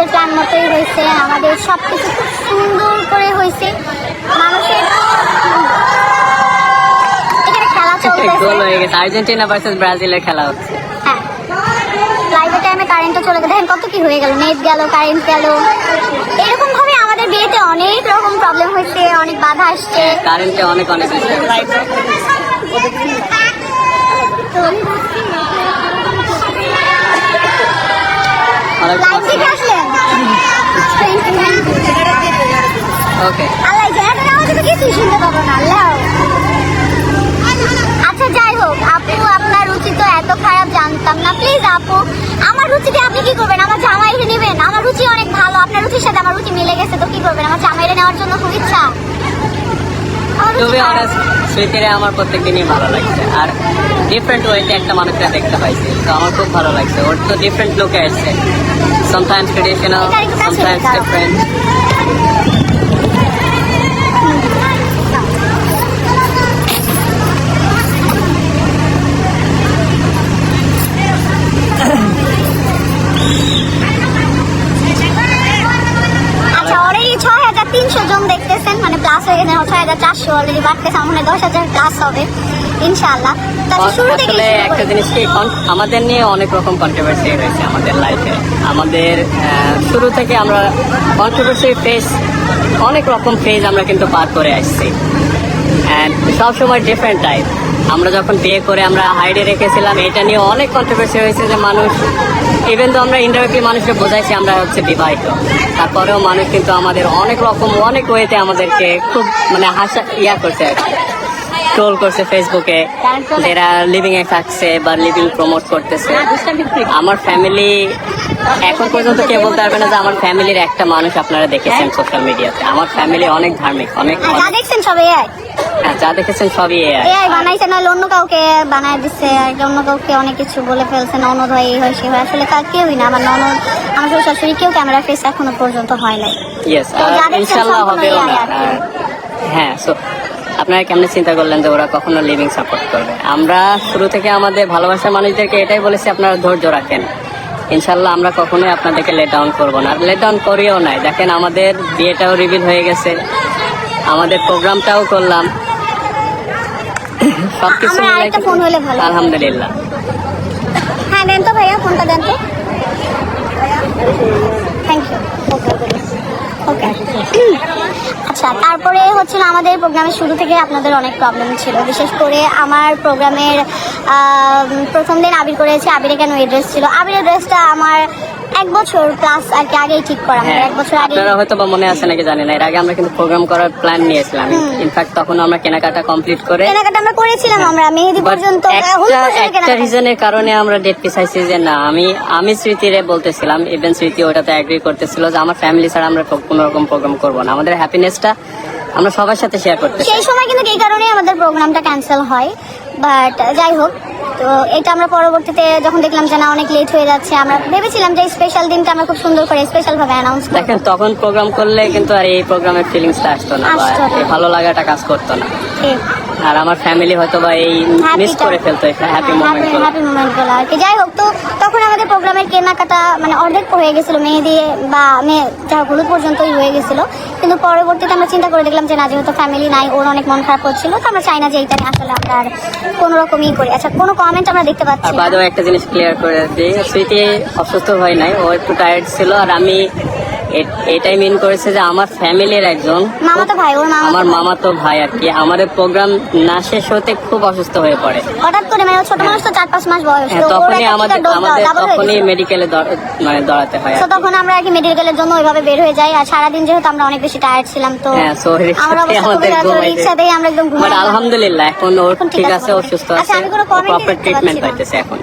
আমাদের প্ল্যান মতোই হয়েছে, আমাদের সব কিছু খুব সুন্দর করে হয়েছে। মানুষের এখানে খেলা চলতেছে, আর্জেন্টিনা ভার্সেস ব্রাজিলের খেলা হচ্ছে। হ্যাঁ, লাইভের টাইমে কারেন্টও চলে গেল, দেখেন কত কি হয়ে গেল, নেট গেল, কারেন্ট গেল। এরকম ভাবে আমাদের বিয়েতে অনেক রকম প্রবলেম হয়েছে, অনেক বাধা আসছে, কারেন্টে অনেক অনেক লাইভ দেখে আসলেন। ওকে, আল্লাহ জানে আমাকে তো কিছুই শুনতে পাবো না। আল্লাহ, আচ্ছা যাই হোক, আপু আপনার রুচি তো এত খারাপ জানতাম না। প্লিজ আপু, আমার রুচিতে আপনি কি করবেন? আমার জামাইরে নেবেন? আমার রুচি অনেক ভালো, আপনার রুচির সাথে আমার রুচি মিলে গেছে, তো কি করবেন? আমার জামাইরে নেওয়ার জন্য খুব ইচ্ছা। টু বি অনেস্ট, স্মৃতিরে আমার প্রত্যেকদিনই ভালো লাগছে, আর ডিফারেন্ট ওয়েতে একটা মানুষকে দেখতে পাইছি, তো আমার খুব ভালো লাগছে। ওর তো ডিফারেন্ট লুকে আসছে, সামটাইমস ট্রেডিশনাল, সামটাইমস ডিফারেন্ট। আচ্ছা, অলরেডি ৬,৩০০ জন দেখতেছেন, মানে প্লাস হয়ে গেছে ৬,৪০০, অলরেডি বাড়তেছে, আমার মনে হয় ১০,০০০ প্লাস হবে ইনশাআল্লাহ। তাহলে শুরু থেকে আসলে একটা জিনিস কি, আমাদের নিয়ে অনেক রকম কন্ট্রোভার্সি হয়েছে আমাদের লাইফে। আমাদের শুরু থেকে আমরা কন্ট্রোভার্সি ফেস, অনেক রকম ফেজ আমরা কিন্তু পার করে আসছি, অ্যান্ড সবসময় ডিফারেন্ট টাইপ। আমরা যখন বিয়ে করে আমরা হাইডে রেখেছিলাম, এটা নিয়ে অনেক কন্ট্রোভার্সি হয়েছে যে মানুষ, ইভেন তো আমরা ইনডাইরেক্টলি মানুষকে বোঝাইছি আমরা হচ্ছে বিবাহিত, তারপরেও মানুষ কিন্তু আমাদের অনেক রকম অনেক ওয়েতে আমাদেরকে খুব মানে হাসা করছে, ট্রোল করছে ফেসবুকে, যারা লিভিং এ থাকছে বা লিভিং প্রমোট করতেছে। আমার ফ্যামিলি এখন পর্যন্ত কেউ বলতে পারবে না যে আমার ফ্যামিলির একটা মানুষ আপনারা দেখেছেন সোশ্যাল মিডিয়াতে। আমার ফ্যামিলি অনেক ধার্মিক, অনেক, যা দেখছেন সব এআই। হ্যাঁ, যা দেখেছেন সবই এআই বানাইছে, না অন্য কাউকে বানায় দিচ্ছে, অন্য কাউকে অনেক কিছু বলে ফেলছে, ননদ হয় এই হয় সে হয়, আসলে কেউই না। আমার ননদ, আমার শ্বশুর শাশুড়ি কেউ ক্যামেরা ফেস এখনো পর্যন্ত হয় নাই। ইয়েস, ইনশাআল্লাহ হবেও না। হ্যাঁ, সো আপনারা কেমনে চিন্তা করলেন যে ওরা কখনো লিভিং সাপোর্ট করবে? আমরা শুরু থেকে আমাদের ভালোবাসার মানুষদেরকে এটাই বলেছি, আপনারা ধৈর্য রাখেন, ইনশাল্লাহ আমরা কখনোই আপনাদেরকে লেট ডাউন করবো না, লেট ডাউন করিও নাই। দেখেন আমাদের বিয়েটাও রিভিল হয়ে গেছে, আমাদের প্রোগ্রামটাও করলাম, সবকিছু আলহামদুলিল্লাহ। হ্যাঁ, দেন তো ভাইয়া, ফোনটা দেন তো। Thank you. ওকে, আচ্ছা, তারপরে হচ্ছিল আমাদের প্রোগ্রামের শুরু থেকে আপনাদের অনেক প্রবলেম ছিল, বিশেষ করে আমার প্রোগ্রামের প্রথম দিন আবির করেছে। আবিরে কেন এই ড্রেস ছিল? আবিরের ড্রেসটা আমার 1 বছর প্লাস আর কি আগেই ঠিক করা, মানে 1 বছর আগে। আপনারা হয়তো বা মনে আছে নাকি জানি না, এর আগে আমরা কিন্তু প্রোগ্রাম করার প্ল্যান নিয়েছিলাম। ইনফ্যাক্ট তখন আমরা কেনাকাটা কমপ্লিট করে আমরা করেছিলাম, আমরা মেহেদি পর্যন্ত। একটা রিজনের কারণে আমরা ডেট পিছাইছি যে না, আমি স্মৃতিরে বলতেছিলাম, ইভেন স্মৃতি ওটাতে এগ্রি করতেছিল যে আমার ফ্যামিলি ছাড়া আমরা কোনো রকম প্রোগ্রাম করবো না, আমাদের হ্যাপিনেসটা আমরা সবার সাথে শেয়ার করতে। সেই সময় কিন্তু এই কারণে আমাদের প্রোগ্রামটা ক্যান্সেল হয়, বাট যাই হোক, তো এটা আমরা পরবর্তীতে যখন দেখলাম যে না অনেক লেট হয়ে যাচ্ছে, আমরা ভেবেছিলাম যে স্পেশাল দিনটা আমরা খুব সুন্দর করে স্পেশাল ভাবে অ্যানাউন্স করব। দেখেন তখন প্রোগ্রাম করলে কিন্তু আর এই প্রোগ্রামের ফিলিংসটা আসতো না, বা এই ভালো লাগাটা কাজ করতো না, আর আমার ফ্যামিলি হয়তো বা এই মিস করে ফেলতো হ্যাপি মোমেন্টগুলো আর কি। যাই হোক, তো তখন আমাদের প্রোগ্রামের কেনাকাটা মানে অর্ধেক হয়ে গেছিল, মেহেদি বা যা হলুদ পর্যন্তই হয়ে গেছিল। কিন্তু পরবর্তীতে আমরা চিন্তা করে দেখলাম যে না, যেহেতু ফ্যামিলি নাই, ওর অনেক মন খারাপ হচ্ছিল, তো আমরা চাই না যে এইটা আসলে আমরা আর কোনো রকমই করি। আচ্ছা, কোনো কমেন্ট আমরা দেখতে পাচ্ছি না। বাদও একটা জিনিস ক্লিয়ার করে দিই, স্মৃতি অসুস্থ হয় নাই, ও একটু টায়ার্ড ছিল, আর আমি এটাই মিন করেছে যে আমার ফ্যামিলির একজন মামাতো ভাই, আমার মামাতো ভাই আর কি, আমাদের প্রোগ্রাম না শেষ হতে খুব অসুস্থ হয়ে পড়ে হঠাৎ করে, মানে ছোট মানুষ তো 4-5 মাস বয়স, তখনই আমাদের তখনই মেডিকেলে মানে দৌড়াতে হয়, তো তখন আমরা আর কি মেডিকেলের জন্য ওইভাবে বের হয়ে যাই। আর সারাদিন যেহেতু আমরা অনেক বেশি টায়ার্ড ছিলাম, তো আমরা রিক্সাতেই আমরা একদম ঘুমাই। আলহামদুলিল্লাহ এখন ওর ঠিক আছে, ও সুস্থ আছে, প্রপার ট্রিটমেন্ট পাইতেছে এখন।